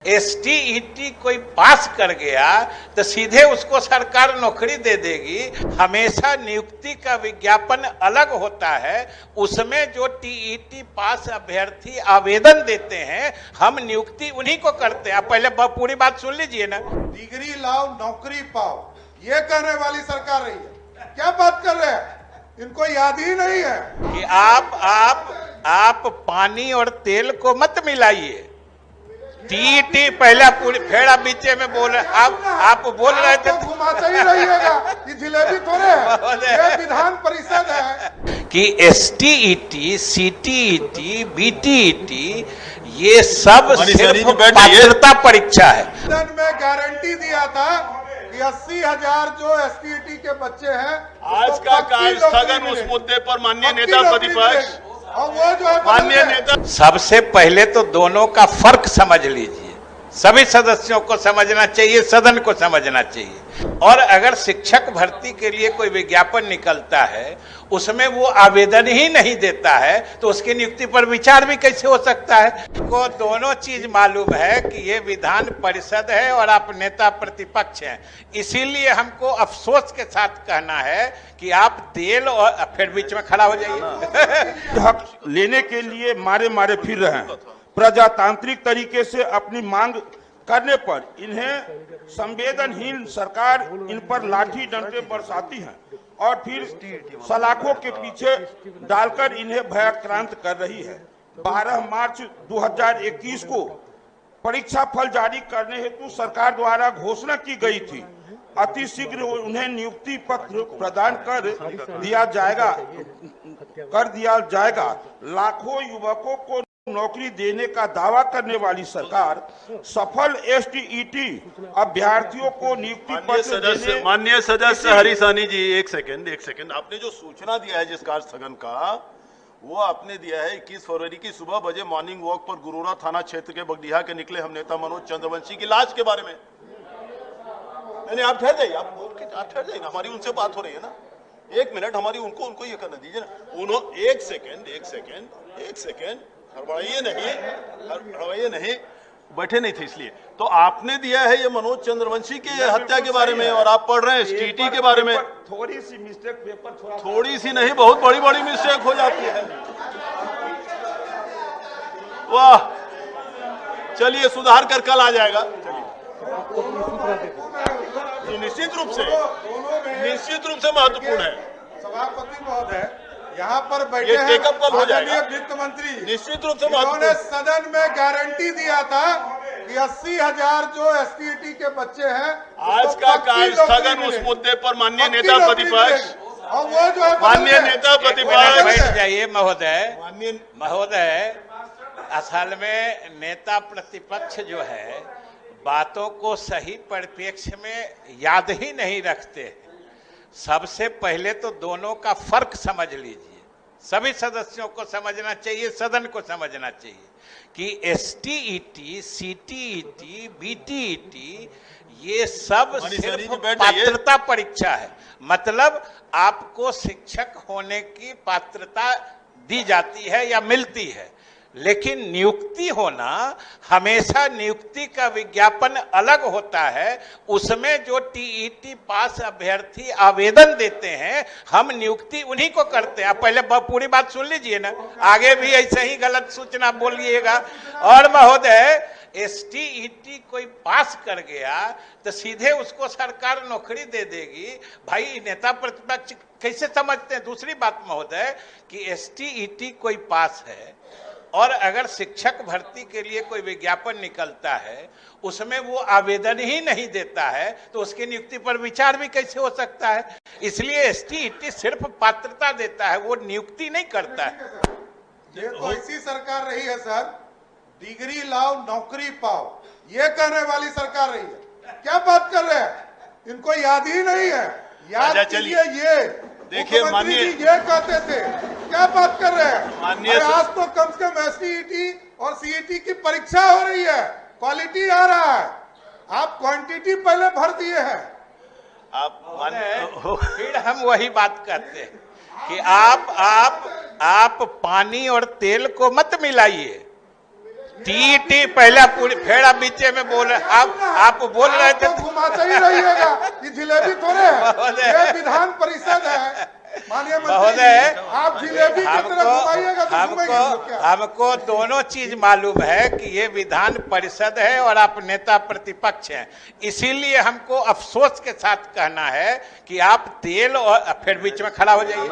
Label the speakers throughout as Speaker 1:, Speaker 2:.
Speaker 1: STET कोई पास कर गया तो सीधे उसको सरकार नौकरी दे देगी। हमेशा नियुक्ति का विज्ञापन अलग होता है, उसमें जो टीईटी पास अभ्यर्थी आवेदन देते हैं हम नियुक्ति उन्हीं को करते हैं। आप पहले पूरी बात सुन लीजिए ना।
Speaker 2: डिग्री लाओ नौकरी पाओ, ये कहने वाली सरकार रही है। क्या बात कर रहे हैं, इनको याद ही नहीं है
Speaker 1: कि आप पानी और तेल को मत मिलाइए। टीईटी पहला पूरी फिर आप बीच में बोल रहे, आप बोल रहे थे
Speaker 2: तो घुमाते ही रहिएगा, ये जिलेबी थोड़े है, ये विधान परिषद है।
Speaker 1: कि एसटीईटी, सीटीईटी, बीटीईटी ये सब सिर्फ पात्रता परीक्षा है।
Speaker 2: सदन में गारंटी दिया था कि 80,000 जो एसटीईटी के बच्चे हैं
Speaker 3: आज का कार्य स्थगन उस मुद्दे पर माननीय नेता प्रतिपक्ष
Speaker 2: और वो जो है
Speaker 3: माननीय नेता।
Speaker 1: सबसे पहले तो दोनों का फर्क समझ लीजिए। सभी सदस्यों को समझना चाहिए, सदन को समझना चाहिए। और अगर शिक्षक भर्ती के लिए कोई विज्ञापन निकलता है उसमें वो आवेदन ही नहीं देता है तो उसकी नियुक्ति पर विचार भी कैसे हो सकता है। को दोनों चीज मालूम है कि ये विधान परिषद है और आप नेता प्रतिपक्ष हैं, इसीलिए हमको अफसोस के साथ कहना है कि आप तेल और फिर बीच में खड़ा हो जाइए।
Speaker 4: हक लेने के लिए मारे मारे फिर रहे हैं। प्रजातांत्रिक तरीके से अपनी मांग करने पर इन्हें संवेदनहीन सरकार इन पर लाठी डंडे बरसाती है और फिर सलाखों के पीछे डालकर इन्हें भयाक्रांत कर रही है। 12 मार्च 2021 को परीक्षा फल जारी करने हेतु सरकार द्वारा घोषणा की गई थी। अतिशीघ्र उन्हें नियुक्ति पत्र प्रदान कर दिया जाएगा। लाखों युवकों को नौकरी देने का दावा करने वाली सरकार सफल एसटीईटी अभ्यर्थियों को नियुक्ति पत्र
Speaker 3: माननीय सदस्य हरीसानी जी एक सेकंड आपने जो सूचना दिया है जिस कार्य स्थगन का वो आपने दिया है 21 फरवरी की सुबह बजे मॉर्निंग वॉक पर गुरोरा थाना क्षेत्र के बगडीहा के निकले हम नेता मनोज चंद्रवंशी की लाश के बारे में। नहीं आप ठहर जाइए, आप ठहर जाइए ना, हमारी उनसे बात हो रही है ना। एक मिनट हमारी उनको ये करना दीजिए ना। एक सेकेंड हड़बड़ाइए नहीं, बैठे नहीं थे इसलिए। तो आपने दिया है ये मनोज चंद्रवंशी की हत्या के बारे में और आप पढ़ रहे हैं टीटी के बारे में।
Speaker 4: थोड़ी सी मिस्टेक पेपर
Speaker 3: थोड़ी सी नहीं बहुत बड़ी मिस्टेक हो जाती है। वाह, चलिए सुधार कर कल आ जाएगा। तो निश्चित रूप से महत्वपूर्ण है।
Speaker 2: सभापति महोदय यहाँ पर बैठे हैं आदरणीय वित्त मंत्री,
Speaker 3: निश्चित रूप से
Speaker 2: उन्होंने सदन में गारंटी दिया था कि 80,000 जो एसटीईटी के बच्चे हैं
Speaker 3: आज का कार्य स्थगन उस मुद्दे पर माननीय नेता प्रतिपक्ष
Speaker 2: और वो जो है
Speaker 3: माननीय नेता प्रतिपक्ष
Speaker 1: बैठ जाइए महोदय। असल में नेता प्रतिपक्ष जो है बातों को सही परिप्रेक्ष्य में याद ही नहीं रखते। सबसे पहले तो दोनों का फर्क समझ लीजिए। सभी सदस्यों को समझना चाहिए, सदन को समझना चाहिए कि एसटीईटी, सीटीईटी, बीटीईटी ये सब सिर्फ पात्रता परीक्षा है। मतलब आपको शिक्षक होने की पात्रता दी जाती है या मिलती है, लेकिन नियुक्ति होना हमेशा नियुक्ति का विज्ञापन अलग होता है, उसमें जो टीईटी पास अभ्यर्थी आवेदन देते हैं हम नियुक्ति उन्हीं को करते हैं। आप पहले पूरी बात सुन लीजिए ना, आगे भी ऐसे ही गलत सूचना बोलिएगा। और महोदय एसटीईटी कोई पास कर गया तो सीधे उसको सरकार नौकरी दे देगी। भाई नेता प्रतिपक्ष कैसे समझते हैं। दूसरी बात महोदय कि एसटीईटी कोई पास है और अगर शिक्षक भर्ती के लिए कोई विज्ञापन निकलता है उसमें वो आवेदन ही नहीं देता है तो उसकी नियुक्ति पर विचार भी कैसे हो सकता है। इसलिए एसटीईटी सिर्फ पात्रता देता है, वो नियुक्ति नहीं करता है।
Speaker 2: ये तो ऐसी सरकार रही है सर, डिग्री लाओ नौकरी पाओ, ये कहने वाली सरकार रही है। क्या बात कर रहे हैं, इनको याद ही नहीं है। याद कीजिए, ये
Speaker 3: देखिए माननीय
Speaker 2: ये कहते थे। क्या बात कर रहे हैं
Speaker 3: माननीय।
Speaker 2: आज तो कम से कम एसटीईटी और सीईटी की परीक्षा हो रही है, क्वालिटी आ रहा है। आप क्वांटिटी पहले भर दिए हैं।
Speaker 1: फिर हम वही बात करते हैं कि आप पानी और तेल को मत मिलाइए। टीटी पहला पूरी फिर आप बीचे में बोल रहे, आप बोल रहे थे
Speaker 2: तो घुमाते ही रहिएगा, ये जिलेबी थोड़े है, ये विधान परिषद है। माननीय मंत्री जी, आप जिलेबी की तरह घुमाइएगा तो घूमेंगे क्या?
Speaker 1: हमको दोनों चीज मालूम है कि ये विधान परिषद है और आप नेता प्रतिपक्ष हैं, इसीलिए हमको अफसोस के साथ कहना है कि आप तेल और फिर बीच में खड़ा हो जाइए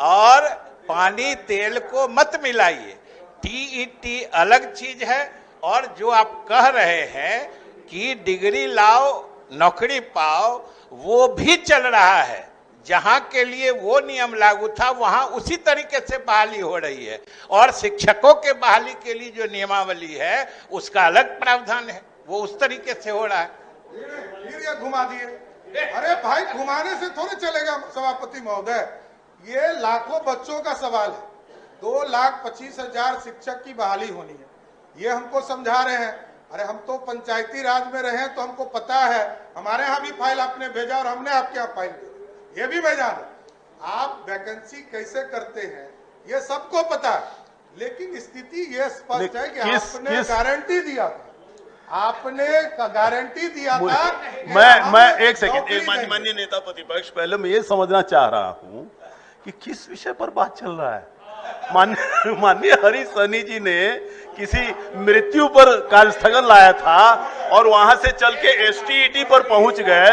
Speaker 1: और पानी तेल को मत मिलाइए। टीईटी अलग चीज है, और जो आप कह रहे हैं कि डिग्री लाओ नौकरी पाओ, वो भी चल रहा है। जहां के लिए वो नियम लागू था वहां उसी तरीके से बहाली हो रही है, और शिक्षकों के बहाली के लिए जो नियमावली है उसका अलग प्रावधान है, वो उस तरीके से हो रहा है।
Speaker 2: फिर ये घुमा दिए। अरे भाई, घुमाने से थोड़ी चलेगा सभापति महोदय, ये लाखों बच्चों का सवाल है। 2,25,000 शिक्षक की बहाली होनी है, ये हमको समझा रहे हैं। अरे हम तो पंचायती राज में रहे हैं तो हमको पता है, हमारे यहाँ भी फाइल आपने भेजा और हमने आपके यहाँ फाइल भेजा, ये भी भेजा है। आप वैकेंसी कैसे करते हैं ये सबको पता है, लेकिन स्थिति ये स्पष्ट है कि आपने गारंटी दिया था, आपने गारंटी दिया था।
Speaker 3: मैं एक सेकंड, माननीय नेता प्रतिपक्ष, पहले मैं ये समझना चाह रहा हूं कि किस विषय पर बात चल रहा है। माननीय हरीश सहनी जी ने किसी मृत्यु पर कार्यस्थगन लाया था और वहां से चल के एसटीईटी पर पहुंच गए।